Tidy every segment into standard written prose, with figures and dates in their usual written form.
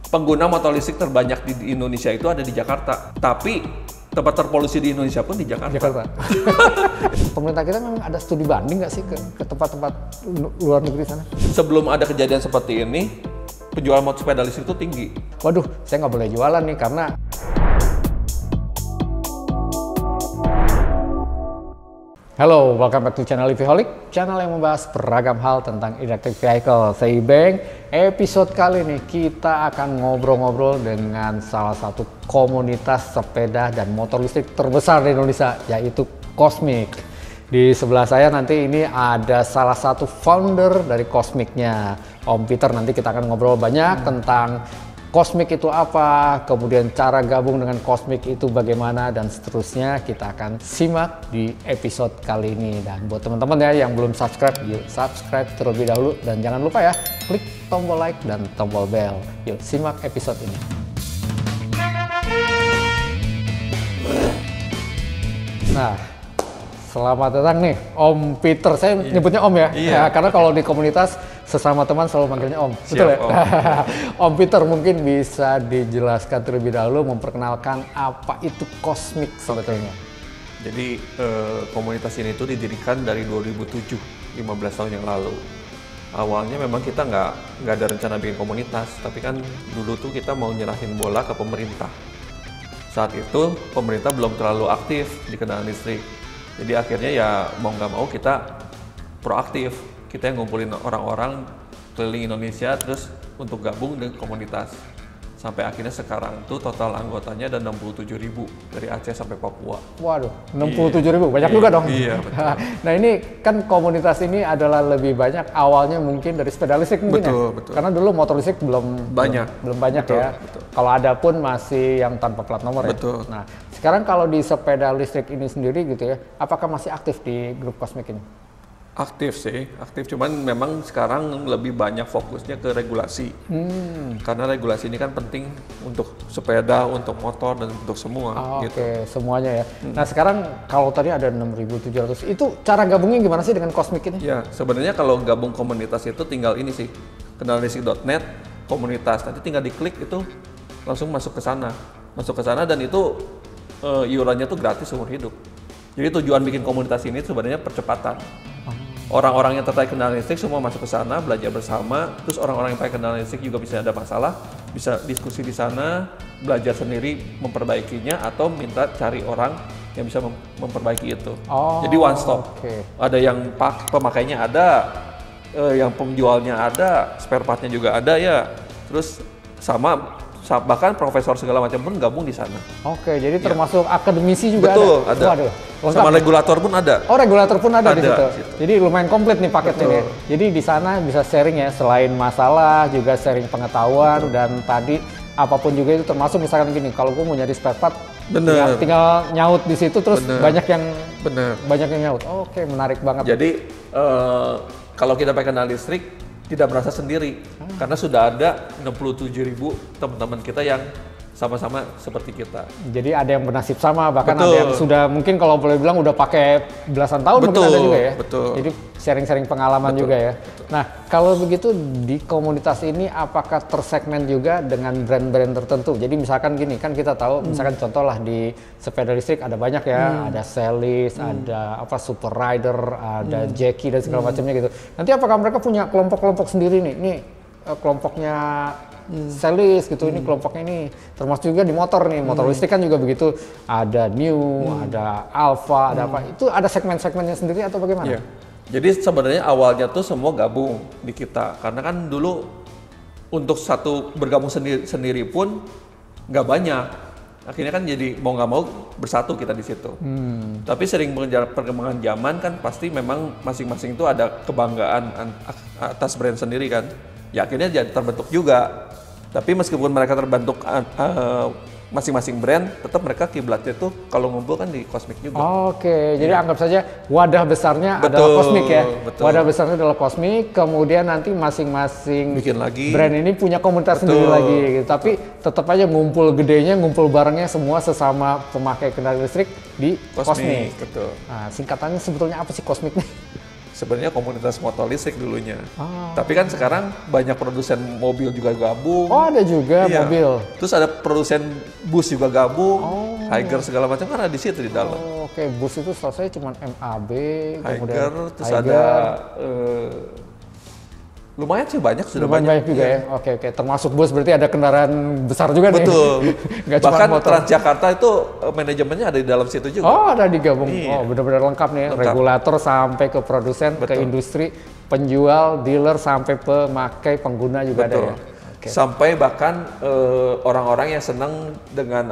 pengguna motor listrik terbanyak di Indonesia itu ada di Jakarta. Tapi tempat terpolusi di Indonesia pun di Jakarta. Pemerintah kita memang ada studi banding nggak sih ke tempat-tempat luar negeri sana? Sebelum ada kejadian seperti ini, penjualan motor sepeda listrik itu tinggi. Waduh, saya nggak boleh jualan nih karena Halo, welcome back to channel EVholic, channel yang membahas beragam hal tentang electric vehicle. Saya Ibeng. Episode kali ini kita akan ngobrol-ngobrol dengan salah satu komunitas sepeda dan motor listrik terbesar di Indonesia, yaitu Cosmic. Di sebelah saya nanti ini ada salah satu founder dari Cosmic-nya, Om Peter. Nanti kita akan ngobrol banyak tentang Cosmic itu apa, kemudian cara gabung dengan Cosmic itu bagaimana, dan seterusnya kita akan simak di episode kali ini. Dan buat teman-teman ya yang belum subscribe, yuk subscribe terlebih dahulu, dan jangan lupa ya klik tombol like dan tombol bell. Yuk simak episode ini. Nah, selamat datang nih Om Peter. Saya nyebutnya Om ya, Iya. Karena kalau di komunitas sesama teman selalu manggilnya Om. Siap, Betul ya? Om. Om Peter mungkin bisa dijelaskan terlebih dahulu, memperkenalkan apa itu Cosmic sebetulnya. Jadi komunitas ini tuh didirikan dari 2007, 15 tahun yang lalu. Awalnya memang kita nggak ada rencana bikin komunitas, tapi kan dulu tuh kita mau nyerahin bola ke pemerintah. Saat itu pemerintah belum terlalu aktif di kendaraan listrik. Jadi akhirnya ya mau nggak mau kita proaktif. Kita yang ngumpulin orang-orang keliling Indonesia terus untuk gabung dengan komunitas. Sampai akhirnya sekarang tuh total anggotanya ada 67.000 dari Aceh sampai Papua. Waduh, 67.000, banyak juga dong. Iya, betul. Nah ini kan komunitas ini adalah lebih banyak awalnya mungkin dari sepeda listrik mungkin Betul, ya? betul. Karena dulu motor listrik belum banyak Betul, ya. betul. Kalau ada pun masih yang tanpa plat nomor Betul. ya. Nah sekarang kalau di sepeda listrik ini sendiri gitu ya, apakah masih aktif di grup Cosmic ini? Aktif sih, aktif. Cuman memang sekarang lebih banyak fokusnya ke regulasi. Karena regulasi ini kan penting untuk sepeda, untuk motor, dan untuk semua. Gitu. Oke, semuanya ya. Nah sekarang kalau tadi ada 6.700, itu cara gabungnya gimana sih dengan Cosmic ini? Ya, sebenarnya kalau gabung komunitas itu tinggal ini sih, kendaraaanlistrik.net, komunitas. Nanti tinggal diklik itu langsung masuk ke sana. Masuk ke sana dan itu iurannya tuh gratis seumur hidup. Jadi tujuan bikin komunitas ini sebenarnya percepatan. Orang-orang yang tertarik kendaraan listrik semua masuk ke sana, belajar bersama. Terus orang-orang yang pakai kendaraan listrik juga bisa ada masalah, bisa diskusi di sana, belajar sendiri memperbaikinya, atau minta cari orang yang bisa memperbaiki itu. Jadi one stop. Oke. Ada yang pemakainya ada, yang penjualnya ada, spare partnya juga ada ya. Terus bahkan profesor segala macam pun gabung di sana. Oke, jadi termasuk akademisi juga Betul, ada? ada. Waduh, lengkap. Sama regulator pun ada. Oh, regulator pun ada di Ada, situ. situ. Jadi lumayan komplit nih paketnya Betul. nih. Jadi di sana bisa sharing ya, selain masalah juga sharing pengetahuan. Betul. Dan tadi apapun juga itu termasuk misalkan gini, kalau gue mau nyari spare part, Bener. tinggal nyaut di situ terus Bener. banyak yang nyaut. Oke, menarik banget. Jadi kalau kita pakai kendaraan listrik tidak merasa sendiri karena sudah ada 67.000 teman-teman kita yang sama-sama seperti kita. Jadi ada yang bernasib sama, bahkan Betul. ada yang sudah mungkin kalau boleh bilang udah pakai belasan tahun mungkin Betul, ada juga ya. betul. Jadi sharing-sharing pengalaman Betul, juga ya. betul. Nah kalau begitu di komunitas ini apakah tersegmen juga dengan brand-brand tertentu? Jadi misalkan gini, kan kita tahu misalkan contoh lah di sepeda listrik ada banyak ya, ada Celis, ada apa Super Rider, ada Jackie dan segala macamnya gitu. Nanti apakah mereka punya kelompok-kelompok sendiri nih? Nih kelompoknya Celis gitu, ini kelompoknya ini, termasuk juga di motor nih, motor listrik kan juga begitu, ada New, ada Alpha, ada apa, itu ada segmen-segmennya sendiri atau bagaimana? Iya. Jadi sebenarnya awalnya tuh semua gabung di kita, karena kan dulu untuk satu bergabung sendiri pun nggak banyak. Akhirnya kan jadi mau nggak mau bersatu kita di situ. Tapi sering perkembangan zaman kan pasti memang masing-masing itu ada kebanggaan atas brand sendiri kan. Ya akhirnya jadi terbentuk juga. Tapi meskipun mereka terbentuk masing-masing brand, tetap mereka kiblatnya tuh kalau ngumpul kan di Cosmic juga. Oke, jadi anggap saja wadah besarnya Betul, adalah Cosmic ya. betul. Wadah besarnya adalah Cosmic, kemudian nanti masing-masing Bikin lagi. brand ini punya komunitas Betul. sendiri lagi gitu. Tapi tetap aja ngumpul gedenya, ngumpul barengnya semua sesama pemakai kendaraan listrik di Cosmic. Betul. Nah, singkatannya sebetulnya apa sih Cosmic nih? sebenarnya komunitas motor listrik dulunya. Tapi kan sekarang banyak produsen mobil juga gabung. Oh, ada juga Iya. mobil. Terus ada produsen bus juga gabung. Higer segala macam kan ada di situ di dalam. Oh, oke, bus itu setahu saya cuma MAB, Higer, terus Higer. ada lumayan sih banyak, sudah Lumayan banyak juga ya. Oke, termasuk bus berarti ada kendaraan besar juga nih. Betul. Nggak cuma Bahkan motor. Transjakarta itu manajemennya ada di dalam situ juga. Oh, ada digabung. Iya. Oh, benar-benar lengkap nih. Lengkap. Regulator sampai ke produsen, ke Betul. industri, penjual, dealer sampai pemakai, pengguna juga Betul. ada ya. Oke. Sampai bahkan orang-orang yang senang dengan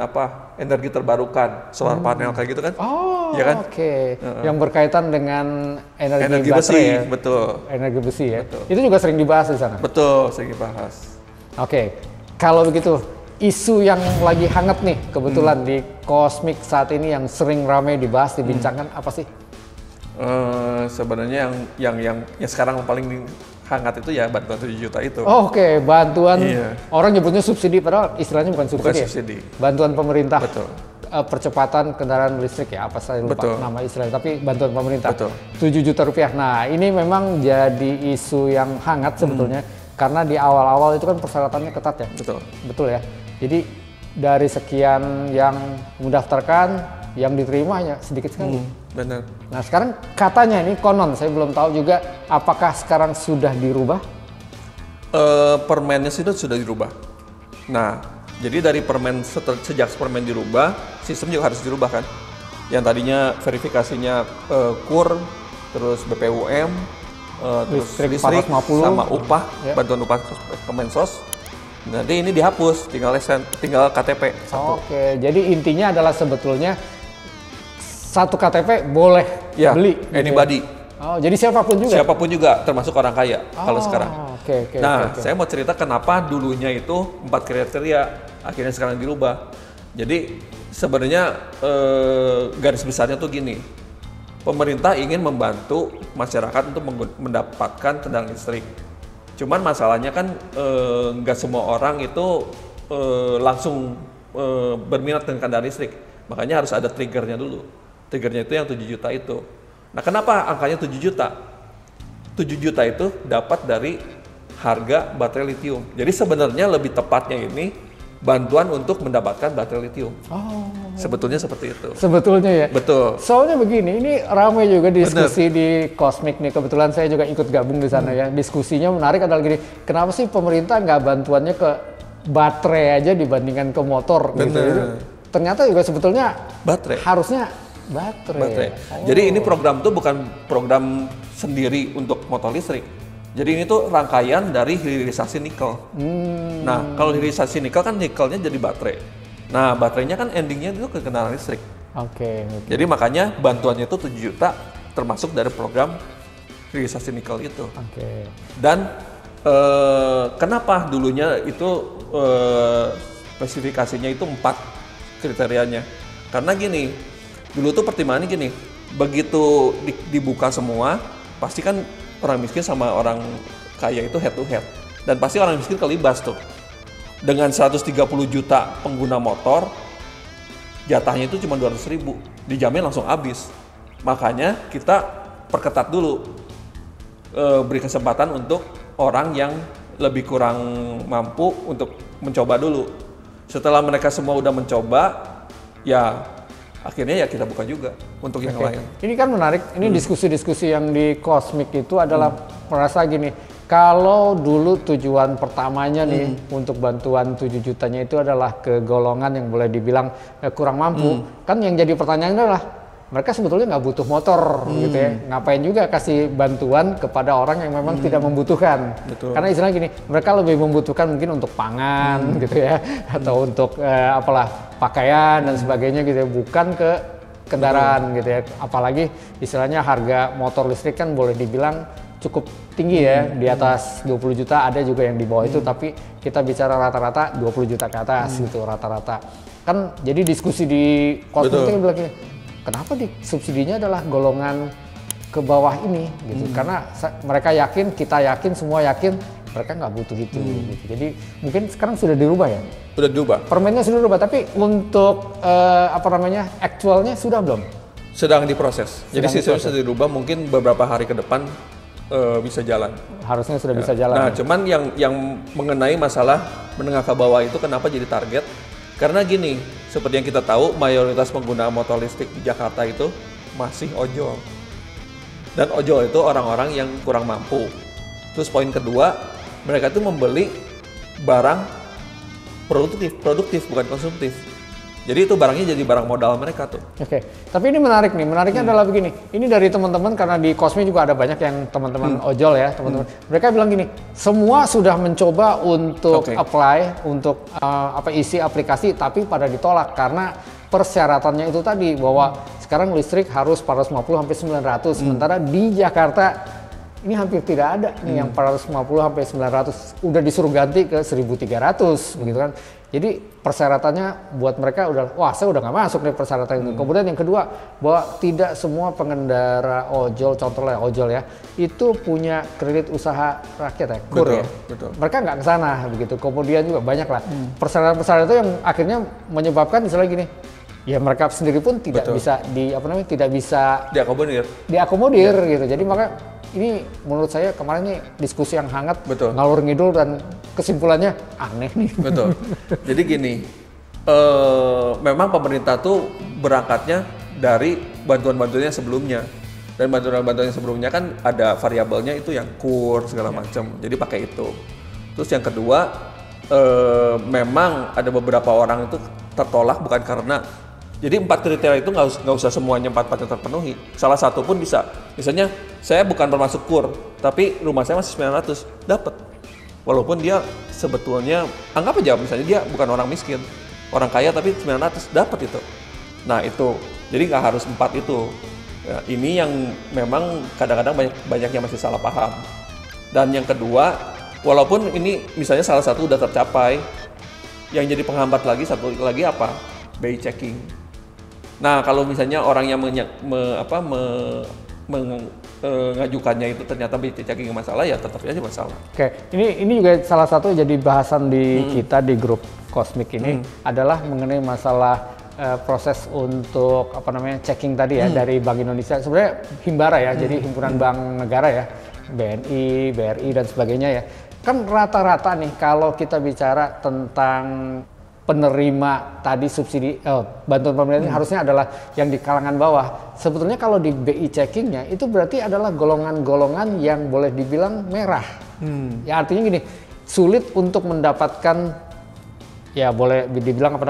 energi terbarukan, solar panel kayak gitu kan. Oh, Iya kan? oke. Yang berkaitan dengan energi Energi baterai besi, ya. betul. Energi besi ya. Betul. Itu juga sering dibahas di sana. Betul, segi bahas. Oke, kalau begitu isu yang lagi hangat nih kebetulan di Cosmic saat ini yang sering ramai dibahas, dibincangkan apa sih? Sebenarnya yang sekarang paling hangat itu ya bantuan 7 juta itu. Oh, oke, bantuan Iya. orang nyebutnya subsidi padahal istilahnya bukan subsidi. Bukan ya? subsidi. Bantuan pemerintah. Betul. Percepatan kendaraan listrik ya, apa saya lupa Betul. nama istilahnya, tapi bantuan pemerintah. Betul. 7 juta rupiah. Nah, ini memang jadi isu yang hangat sebetulnya karena di awal-awal itu kan persyaratannya ketat ya. Betul. Betul ya. Jadi dari sekian yang mendaftarkan, yang diterima hanya sedikit sekali. Benar. Nah, sekarang katanya ini konon, saya belum tahu juga apakah sekarang sudah dirubah. Permennya itu sudah dirubah. Nah, jadi dari permen sejak permen dirubah, sistem juga harus dirubah kan. Yang tadinya verifikasinya KUR, terus BPUM, terus Listrik listrik 450, sama upah, ya. bantuan upah Kemensos. Nanti ini dihapus, tinggal KTP satu. Oke, jadi intinya adalah sebetulnya satu KTP boleh Ya, beli. gitu ya? anybody. Oh, jadi siapapun juga. Siapapun juga, termasuk orang kaya kalau sekarang. Oke. Nah, oke. saya mau cerita kenapa dulunya itu 4 kriteria, akhirnya sekarang dirubah. Jadi sebenarnya garis besarnya tuh gini, pemerintah ingin membantu masyarakat untuk mendapatkan kendaraan listrik. Cuman masalahnya kan nggak semua orang itu langsung berminat dengan kendaraan listrik. Makanya harus ada triggernya dulu. Triggernya itu yang 7 juta itu. Nah, kenapa angkanya 7 juta? 7 juta itu dapat dari harga baterai lithium. Jadi sebenarnya lebih tepatnya ini bantuan untuk mendapatkan baterai lithium. Oh, Sebetulnya seperti itu. sebetulnya ya. Betul. Soalnya begini, ini ramai juga diskusi di Cosmic nih. Kebetulan saya juga ikut gabung di sana ya. Diskusinya menarik adalah gini, kenapa sih pemerintah nggak bantuannya ke baterai aja dibandingkan ke motor gitu. Bener. Ternyata juga sebetulnya Baterai. harusnya baterai. Jadi ini program tuh bukan program sendiri untuk motor listrik. Jadi ini tuh rangkaian dari hilirisasi nikel. Nah, kalau hilirisasi nikel kan nikelnya jadi baterai. Nah, baterainya kan endingnya itu ke kendaraan listrik. Oke. Jadi makanya bantuannya itu 7 juta termasuk dari program hilirisasi nikel itu. Oke. Dan kenapa dulunya itu spesifikasinya itu 4 kriterianya? Karena gini, dulu tuh pertimbangannya gini, begitu dibuka semua, pasti kan orang miskin sama orang kaya itu head to head. Dan pasti orang miskin kelibas tuh. Dengan 130 juta pengguna motor, jatahnya itu cuma 200.000, dijamin langsung habis. Makanya kita perketat dulu, beri kesempatan untuk orang yang lebih kurang mampu untuk mencoba dulu. Setelah mereka semua udah mencoba, ya akhirnya ya kita buka juga untuk yang lain. Ini kan menarik, ini diskusi-diskusi yang di Cosmic itu adalah merasa gini, kalau dulu tujuan pertamanya nih untuk bantuan 7 jutanya itu adalah ke golongan yang boleh dibilang kurang mampu, kan yang jadi pertanyaan adalah mereka sebetulnya nggak butuh motor gitu ya, ngapain juga kasih bantuan kepada orang yang memang tidak membutuhkan. Betul. Karena istilahnya gini, mereka lebih membutuhkan mungkin untuk pangan gitu ya, atau untuk pakaian dan sebagainya gitu ya, bukan ke kendaraan gitu ya. Apalagi istilahnya harga motor listrik kan boleh dibilang cukup tinggi ya, di atas 20 juta, ada juga yang di bawah itu, tapi kita bicara rata-rata 20 juta ke atas gitu rata-rata. Kan jadi diskusi di Cosmic itu bilang gini, kenapa di subsidinya adalah golongan ke bawah ini gitu, karena mereka yakin, kita yakin, semua yakin mereka nggak butuh gitu, gitu. Jadi mungkin sekarang sudah dirubah ya? Udah diubah? Permennya sudah dirubah, tapi untuk actualnya sudah belum? Sedang diproses. Jadi sistemnya sudah dirubah, mungkin beberapa hari ke depan bisa jalan. Harusnya sudah bisa jalan. Nah, cuman yang mengenai masalah menengah ke bawah itu kenapa jadi target? Karena gini, seperti yang kita tahu, mayoritas pengguna motor listrik di Jakarta itu masih ojol. Dan ojol itu orang-orang yang kurang mampu. Terus poin kedua, mereka itu membeli barang produktif bukan konsumtif. Jadi itu barangnya jadi barang modal mereka tuh. Oke, tapi ini menarik nih. Menariknya adalah begini. Ini dari teman-teman, karena di Cosmi juga ada banyak yang teman-teman ojol ya, teman-teman. Mereka bilang gini, semua sudah mencoba untuk apply, untuk isi aplikasi, tapi pada ditolak karena persyaratannya itu tadi bahwa sekarang listrik harus 450 sampai 900, sementara di Jakarta ini hampir tidak ada nih yang 450 sampai 900, udah disuruh ganti ke 1300 begitu kan. Jadi persyaratannya buat mereka udah, wah saya udah nggak masuk nih persyaratan itu. Kemudian yang kedua, bahwa tidak semua pengendara ojol, contohnya ojol ya, itu punya kredit usaha rakyat ya, KUR ya. Betul. Mereka nggak ke sana begitu. Kemudian juga banyak lah persyaratan-persyaratan itu yang akhirnya menyebabkan misalnya gini, ya mereka sendiri pun tidak bisa tidak bisa diakomodir gitu. Jadi maka ini menurut saya kemarin nih diskusi yang hangat, ngalur ngidul, dan kesimpulannya aneh nih. Betul. Jadi gini, memang pemerintah tuh berangkatnya dari bantuan-bantuannya sebelumnya. Dan bantuan-bantuannya sebelumnya kan ada variabelnya itu yang KUR segala macam. Jadi pakai itu. Terus yang kedua, memang ada beberapa orang itu tertolak bukan karena, jadi 4 kriteria itu nggak usah semuanya 4-4 terpenuhi. Salah satu pun bisa. Misalnya saya bukan bermasuk KUR, tapi rumah saya masih 900, dapat. Walaupun dia sebetulnya, anggap aja misalnya dia bukan orang miskin, orang kaya tapi 900, dapat itu. Nah itu, jadi nggak harus 4 itu. Ya, ini yang memang kadang-kadang banyak yang masih salah paham. Dan yang kedua, walaupun ini misalnya salah satu udah tercapai, yang jadi penghambat lagi satu lagi apa? BI checking. Nah, kalau misalnya orang yang mengajukannya itu ternyata BI checking masalah, ya tetap aja masalah. Oke, ini juga salah satu jadi bahasan di kita di grup Cosmic ini adalah mengenai masalah proses untuk checking tadi ya dari Bank Indonesia. Sebenarnya Himbara ya, jadi himpunan bank negara ya, BNI, BRI dan sebagainya ya. Kan rata-rata nih kalau kita bicara tentang penerima tadi subsidi bantuan pemerintah harusnya adalah yang di kalangan bawah. Sebetulnya kalau di BI checkingnya itu berarti adalah golongan-golongan yang boleh dibilang merah. Ya artinya gini, sulit untuk mendapatkan, ya boleh dibilang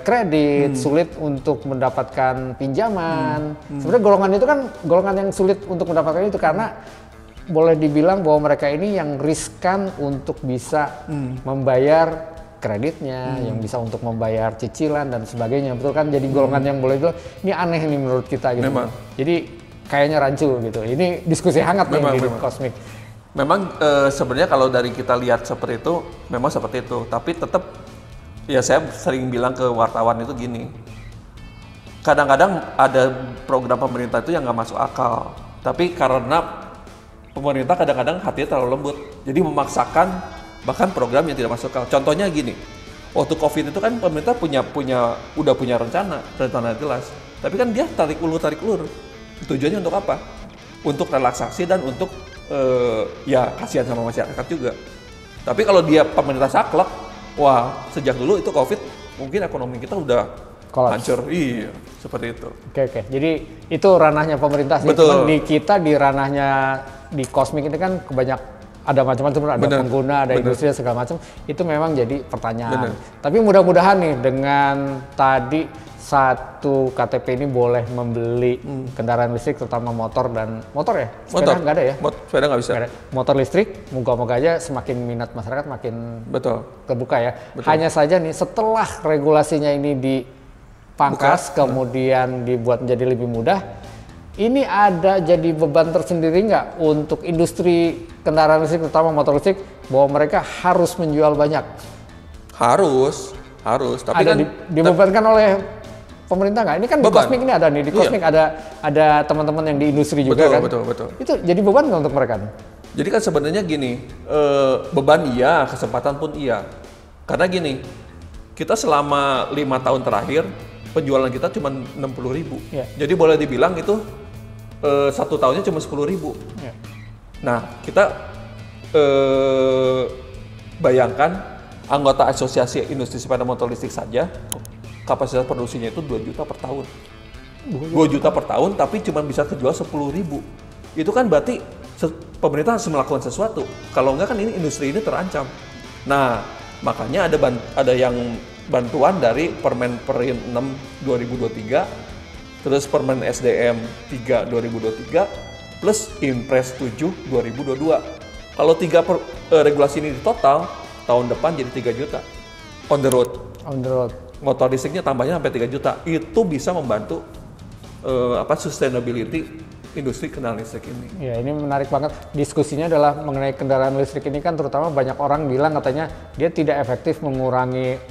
kredit, sulit untuk mendapatkan pinjaman. Sebenarnya golongan itu kan golongan yang sulit untuk mendapatkan itu karena boleh dibilang bahwa mereka ini yang riskan untuk bisa membayar kreditnya, yang bisa untuk membayar cicilan dan sebagainya, betul kan? Jadi golongan yang boleh bilang ini aneh nih menurut kita gitu. Memang. Jadi kayaknya rancu gitu. Ini diskusi hangat nih di Cosmic. Memang sebenarnya kalau dari kita lihat seperti itu, memang seperti itu. Tapi tetap, ya saya sering bilang ke wartawan itu gini. Kadang-kadang ada program pemerintah itu yang nggak masuk akal. Tapi karena pemerintah kadang-kadang hatinya terlalu lembut, jadi memaksakan bahkan program yang tidak masuk akal. Contohnya gini, waktu COVID itu kan pemerintah udah punya rencana jelas. Tapi kan dia tarik ulur. Tujuannya untuk apa? Untuk relaksasi dan untuk ya kasihan sama masyarakat juga. Tapi kalau pemerintah saklek, wah sejak dulu itu COVID mungkin ekonomi kita udah hancur. Iya, seperti itu. Oke. Jadi itu ranahnya pemerintah sih. Cuman di kita di ranahnya di Cosmic ini kan ada macam-macam, ada pengguna, ada industri dan segala macam. Itu memang jadi pertanyaan. Tapi mudah-mudahan nih dengan tadi satu KTP ini boleh membeli kendaraan listrik, terutama motor ya. Sepeda nggak ada ya? Sepeda nggak bisa. Motor listrik, moga-moga aja semakin minat masyarakat makin terbuka ya. Hanya saja nih setelah regulasinya ini dipangkas, kemudian dibuat menjadi lebih mudah, ini ada jadi beban tersendiri nggak untuk industri kendaraan listrik, terutama motor listrik, bahwa mereka harus menjual banyak? Harus. Tapi ada kan dibebankan oleh pemerintah nggak? Ini kan beban. Di Cosmic ini ada nih, di Cosmic ada teman-teman yang di industri juga kan? Betul. Itu jadi beban nggak untuk mereka? Jadi kan sebenarnya gini, beban iya, kesempatan pun iya. Karena gini, kita selama 5 tahun terakhir penjualan kita cuma 60.000. Yeah. Jadi boleh dibilang itu 1 tahunnya cuma 10.000. Yeah. Nah, kita bayangkan anggota Asosiasi Industri Sepeda Motor Listrik saja kapasitas produksinya itu 2 juta per tahun. 2 juta per tahun tapi cuma bisa terjual 10.000. Itu kan berarti pemerintah harus melakukan sesuatu. Kalau enggak kan ini industri ini terancam. Nah, makanya ada yang bantuan dari Permen Perin 6 2023, terus Permen SDM 3 2023 plus Impres 7 2022. Kalau 3 regulasi ini di total tahun depan jadi 3 juta on the road. Motor listriknya tambahnya sampai 3 juta. Itu bisa membantu sustainability industri kendaraan listrik ini. Ya, ini menarik banget. Diskusinya adalah mengenai kendaraan listrik ini kan, terutama banyak orang bilang katanya dia tidak efektif mengurangi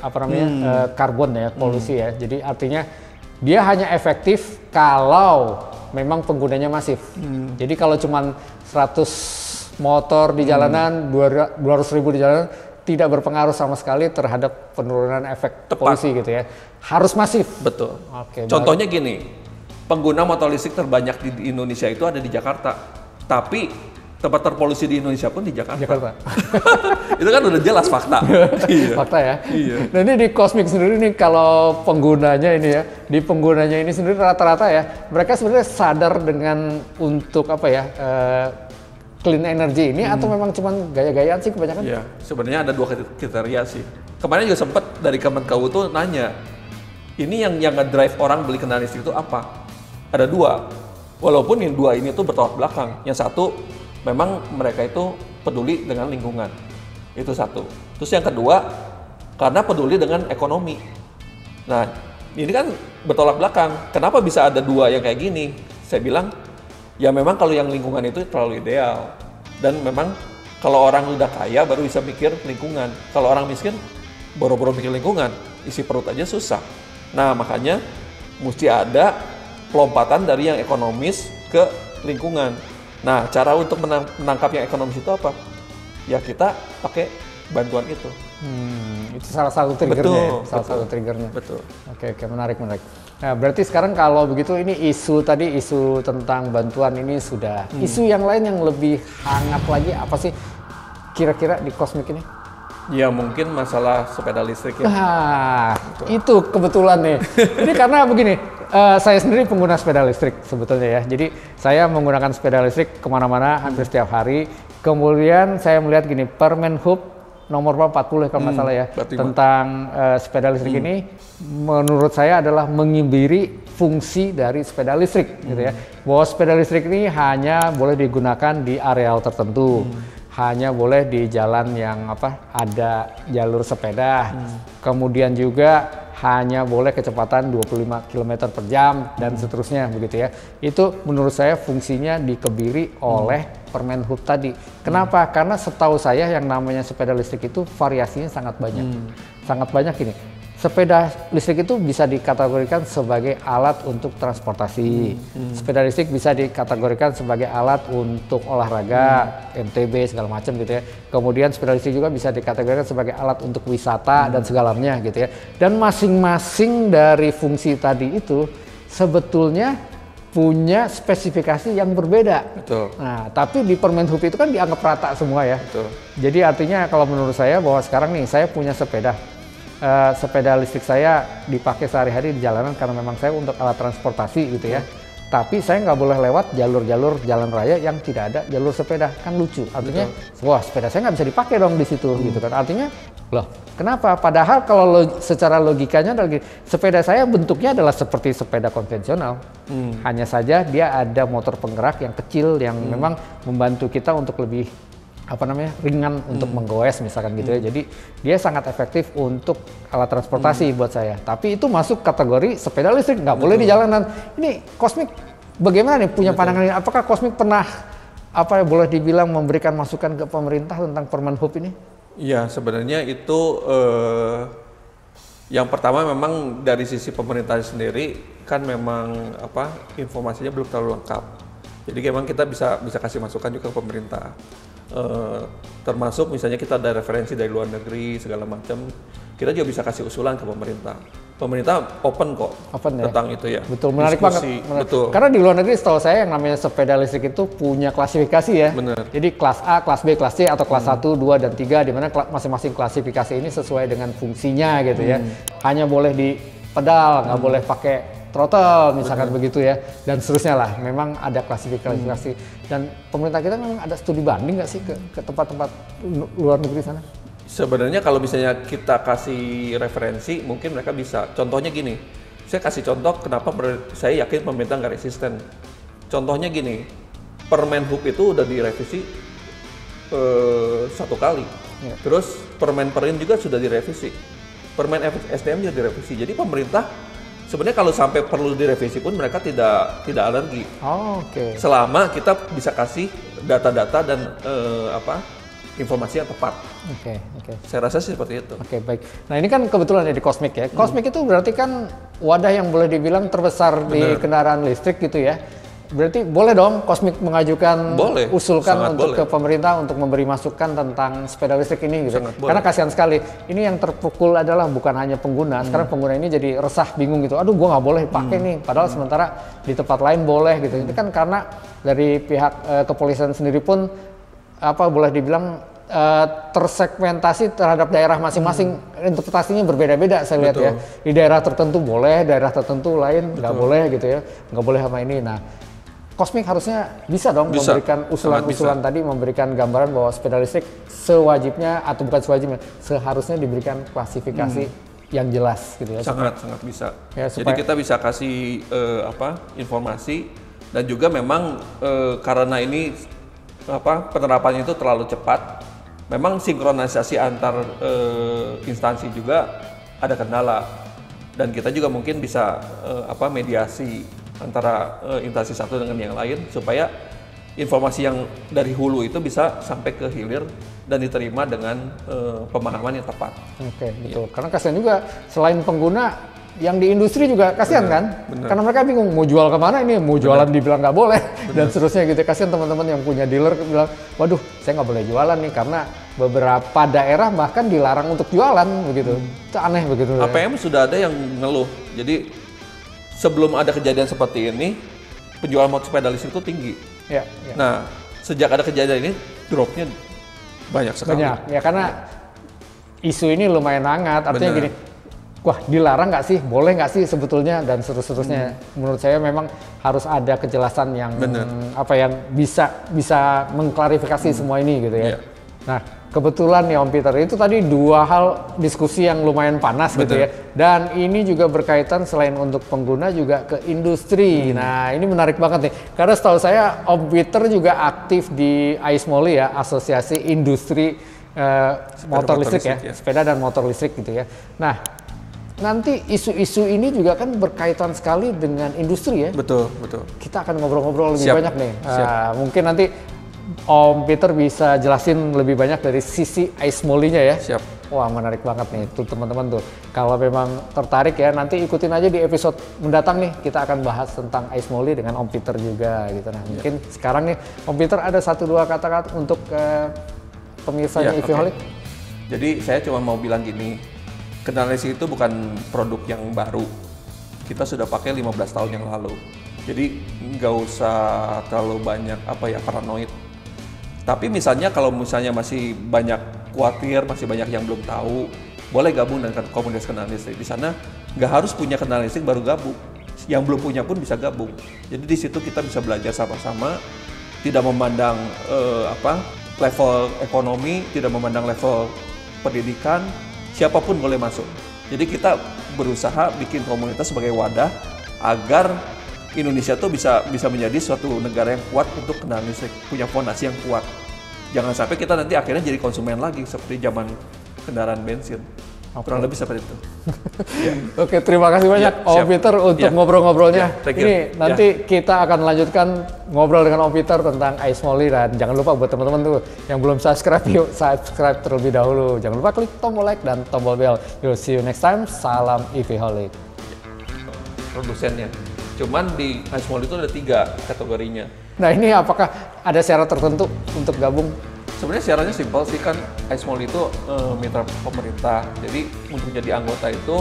karbon ya, polusi ya. Jadi artinya dia hanya efektif kalau memang penggunanya masif. Jadi kalau cuman 100 motor di jalanan, 200.000 di jalanan, tidak berpengaruh sama sekali terhadap penurunan efek polusi gitu ya. Harus masif. Betul. Oke, contohnya gini, pengguna motor listrik terbanyak di Indonesia itu ada di Jakarta. Tapi tempat terpolusi di Indonesia pun di Jakarta. Itu kan udah jelas fakta. Iya. Fakta ya. Iya. Nah ini di Cosmic sendiri nih, kalau penggunanya ini ya, di penggunanya ini sendiri rata-rata ya, mereka sebenarnya sadar dengan untuk clean energy ini atau memang cuman gaya-gayaan sih kebanyakan? Iya, sebenarnya ada 2 kriteria sih. Kemarin juga sempat dari Kemenkeu tuh nanya, ini yang nge-drive orang beli kendaraan listrik itu apa? Ada 2, walaupun yang 2 ini tuh bertolak belakang. Yang satu, memang mereka itu peduli dengan lingkungan, itu satu. Terus yang kedua, karena peduli dengan ekonomi. Nah, ini kan bertolak belakang. Kenapa bisa ada 2 yang kayak gini? Saya bilang, ya memang kalau yang lingkungan itu terlalu ideal. Dan memang kalau orang udah kaya baru bisa mikir lingkungan. Kalau orang miskin, boro-boro mikir lingkungan, isi perut aja susah. Nah, makanya mesti ada pelompatan dari yang ekonomis ke lingkungan. Nah, cara untuk menangkap yang ekonomis itu apa? Ya kita pakai bantuan itu. Itu salah satu triggernya. Satu triggernya. Betul. Oke, menarik. Nah, berarti sekarang kalau begitu ini isu tentang bantuan ini sudah. Isu yang lain yang lebih hangat lagi apa sih kira-kira di Cosmic ini? Ya mungkin masalah sepeda listrik ya. Itu kebetulan nih. Ini karena begini, saya sendiri pengguna sepeda listrik sebetulnya ya. Jadi saya menggunakan sepeda listrik kemana-mana hampir setiap hari. Kemudian saya melihat gini, Permen Hub nomor 40 kalau nggak salah ya, tentang sepeda listrik ini menurut saya adalah menghibiri fungsi dari sepeda listrik gitu ya. Bahwa sepeda listrik ini hanya boleh digunakan di areal tertentu. Hanya boleh di jalan yang ada jalur sepeda. Kemudian juga hanya boleh kecepatan 25 km per jam dan seterusnya begitu ya. Itu menurut saya fungsinya dikebiri oleh Permen Hub tadi. Kenapa? Karena setahu saya yang namanya sepeda listrik itu variasinya sangat banyak. Sangat banyak ini. Sepeda listrik itu bisa dikategorikan sebagai alat untuk transportasi. Sepeda listrik bisa dikategorikan sebagai alat untuk olahraga, MTB segala macam gitu ya. Kemudian sepeda listrik juga bisa dikategorikan sebagai alat untuk wisata dan segalanya gitu ya. Dan masing-masing dari fungsi tadi itu sebetulnya punya spesifikasi yang berbeda. Betul. Nah, tapi di Permen Hub itu kan dianggap rata semua ya. Betul. Jadi artinya kalau menurut saya bahwa sekarang nih saya punya sepeda. Sepeda listrik saya dipakai sehari-hari di jalanan karena memang saya untuk alat transportasi gitu ya. Tapi saya nggak boleh lewat jalur-jalur jalan raya yang tidak ada jalur sepeda, kan lucu. Artinya, wah sepeda saya nggak bisa dipakai dong di situ gitu kan. Artinya, loh kenapa? Padahal kalau secara logikanya sepeda saya bentuknya adalah seperti sepeda konvensional. Hanya saja dia ada motor penggerak yang kecil yang memang membantu kita untuk lebih ringan untuk menggoes misalkan gitu ya. Jadi dia sangat efektif untuk alat transportasi buat saya. Tapi itu masuk kategori sepeda listrik, nggak boleh di jalanan. Ini Cosmic bagaimana nih punya pandangan ini? Apakah Cosmic pernah boleh dibilang memberikan masukan ke pemerintah tentang Permen Hub ini? Iya, sebenarnya itu yang pertama memang dari sisi pemerintah sendiri kan memang informasinya belum terlalu lengkap. Jadi memang kita bisa kasih masukan juga ke pemerintah. Termasuk misalnya kita ada referensi dari luar negeri segala macam, kita juga bisa kasih usulan ke pemerintah. pemerintah open kok tentang itu ya. Betul, menarik Diskusi, banget. Betul. Karena di luar negeri setahu saya yang namanya sepeda listrik itu punya klasifikasi ya. Bener. Jadi kelas A, kelas B, kelas C atau kelas 1, 2, dan 3 di mana masing-masing klasifikasi ini sesuai dengan fungsinya gitu ya. Hanya boleh di pedal, nggak boleh pakai throttle misalkan begitu ya, dan seterusnya lah. Memang ada klasifikasi dan pemerintah kita memang ada studi banding nggak sih ke tempat-tempat luar negeri sana? Sebenarnya kalau misalnya kita kasih referensi, mungkin mereka bisa. Contohnya gini, saya kasih contoh kenapa saya yakin pemerintah nggak resisten. Contohnya gini, Permen Hub itu udah direvisi 1 kali. Ya. Terus Permen Perin juga sudah direvisi. Permen SDM juga direvisi. Jadi pemerintah sebenarnya kalau sampai perlu direvisi pun mereka tidak alergi. Oh, oke. Selama kita bisa kasih data-data dan informasi yang tepat. Oke. Saya rasa sih seperti itu. Oke, baik. Nah, ini kan kebetulan ya di Cosmic ya. Cosmic itu berarti kan wadah yang boleh dibilang terbesar di kendaraan listrik gitu ya. Berarti boleh dong Cosmic mengajukan, usulkan untuk ke pemerintah untuk memberi masukan tentang sepeda listrik ini gitu. Karena kasihan sekali, ini yang terpukul adalah bukan hanya pengguna. Sekarang pengguna ini jadi resah, bingung gitu. Aduh, gua nggak boleh pakai nih. Padahal sementara di tempat lain boleh gitu. Itu kan karena dari pihak kepolisian sendiri pun boleh dibilang tersegmentasi terhadap daerah masing-masing. Interpretasinya berbeda-beda saya lihat ya. Di daerah tertentu boleh, daerah tertentu lain nggak boleh gitu ya. Nggak boleh sama ini. Nah, Cosmic harusnya bisa dong memberikan usulan-usulan tadi, memberikan gambaran bahwa sepeda listrik sewajibnya atau bukan sewajibnya, seharusnya diberikan klasifikasi yang jelas gitu ya. Sangat bisa. Ya, jadi kita bisa kasih informasi, dan juga memang karena ini penerapannya itu terlalu cepat, memang sinkronisasi antar instansi juga ada kendala, dan kita juga mungkin bisa mediasi antara instansi satu dengan yang lain supaya informasi yang dari hulu itu bisa sampai ke hilir dan diterima dengan pemahaman yang tepat. Oke, betul. Karena kasihan juga selain pengguna, yang di industri juga kasihan kan? Bener. Karena mereka bingung mau jual kemana ini, mau jualan dibilang nggak boleh dan seterusnya gitu. Kasihan teman-teman yang punya dealer bilang, waduh saya nggak boleh jualan nih karena beberapa daerah bahkan dilarang untuk jualan begitu. Itu aneh begitu. APM sudah ada yang ngeluh. Jadi sebelum ada kejadian seperti ini, penjualan motor sepeda listrik itu tinggi. Ya. Nah, sejak ada kejadian ini, dropnya banyak sekali. Banyak, ya karena isu ini lumayan hangat. Artinya gini, wah dilarang nggak sih, boleh nggak sih sebetulnya, dan seterusnya. Menurut saya memang harus ada kejelasan yang yang bisa mengklarifikasi semua ini gitu ya. Nah, kebetulan ya Om Peter, itu tadi 2 hal diskusi yang lumayan panas gitu ya. Dan ini juga berkaitan selain untuk pengguna juga ke industri. Nah, ini menarik banget nih. Karena setahu saya Om Peter juga aktif di AISMOLI ya, Asosiasi Industri Motor Listrik ya, sepeda dan motor listrik gitu ya. Nah, nanti isu-isu ini juga kan berkaitan sekali dengan industri ya. Betul. Kita akan ngobrol-ngobrol lebih banyak nih. Mungkin nanti Om Peter bisa jelasin lebih banyak dari sisi AISMOLI-nya ya. Siap. Wah, menarik banget nih tuh teman-teman tuh. Kalau memang tertarik ya, nanti ikutin aja di episode mendatang nih. Kita akan bahas tentang AISMOLI dengan Om Peter juga gitu. Nah, mungkin sekarang nih Om Peter ada 1-2 kata-kata untuk pemirsanya EVholic. Jadi saya cuma mau bilang gini, kendaraan listrik itu bukan produk yang baru. Kita sudah pakai 15 tahun yang lalu. Jadi nggak usah terlalu banyak paranoid. Tapi kalau misalnya masih banyak khawatir, masih banyak yang belum tahu, boleh gabung dengan komunitas kendaraan listrik. Di sana nggak harus punya kendaraan listrik baru gabung. Yang belum punya pun bisa gabung. Jadi di situ kita bisa belajar sama-sama, tidak memandang level ekonomi, tidak memandang level pendidikan, siapapun boleh masuk. Jadi kita berusaha bikin komunitas sebagai wadah agar Indonesia tuh bisa menjadi suatu negara yang kuat untuk kendaraan listrik, punya fondasi yang kuat. Jangan sampai kita nanti akhirnya jadi konsumen lagi seperti zaman kendaraan bensin. Kurang lebih seperti itu. Oke, terima kasih banyak Om Peter untuk ngobrol-ngobrolnya. Ini nanti kita akan lanjutkan ngobrol dengan Om Peter tentang AISMOLI, dan jangan lupa buat teman-teman tuh yang belum subscribe, yuk subscribe terlebih dahulu. Jangan lupa klik tombol like dan tombol bell. Yuk, see you next time. Salam EVholic. Produsennya. Cuman di AISMOLI itu ada 3 kategorinya. Nah, ini apakah ada syarat tertentu untuk gabung? Sebenarnya syaratnya simpel sih, kan AISMOLI itu mitra pemerintah. Jadi untuk jadi anggota itu